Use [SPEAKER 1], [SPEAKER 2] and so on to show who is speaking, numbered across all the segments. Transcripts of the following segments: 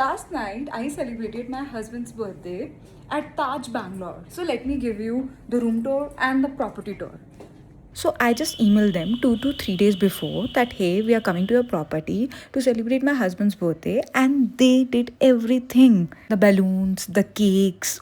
[SPEAKER 1] last night I celebrated my husband's birthday at Taj Bangalore. So let me give you the room tour and the property tour. So I just emailed them 2 to 3 days before that hey, we are coming to your property to celebrate my husband's birthday, and they did everything. The balloons, the cakes,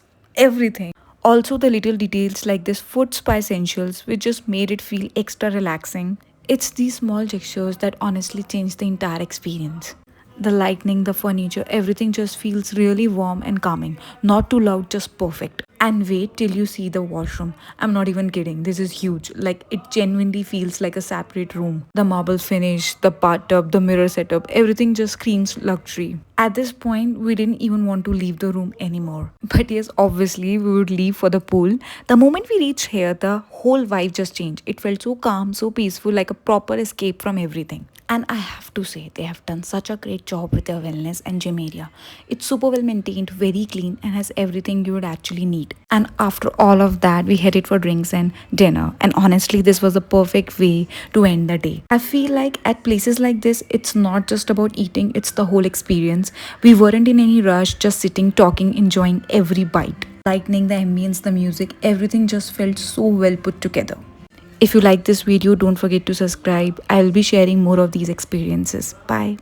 [SPEAKER 1] everything. Also the little details like this food spa essentials which just made it feel extra relaxing. It's these small gestures that honestly change the entire experience. The lighting, the furniture, everything just feels really warm and calming. Not too loud, just perfect. And wait till you see the washroom. I'm not even kidding. This is huge. Like, it genuinely feels like a separate room. The marble finish, the bathtub, the mirror setup, everything just screams luxury. At this point, we didn't even want to leave the room anymore. But yes, obviously, we would leave for the pool. The moment we reached here, the whole vibe just changed. It felt so calm, so peaceful, like a proper escape from everything. And I have to say, they have done such a great job with their wellness and gym area. It's super well maintained, very clean, and has everything you would actually need. And after all of that, we headed for drinks and dinner. And honestly, this was a perfect way to end the day. I feel like at places like this, it's not just about eating, it's the whole experience. We weren't in any rush, just sitting, talking, enjoying every bite. Lightning, the ambience, the music, everything just felt so well put together. If you like this video, don't forget to subscribe. I'll be sharing more of these experiences. Bye.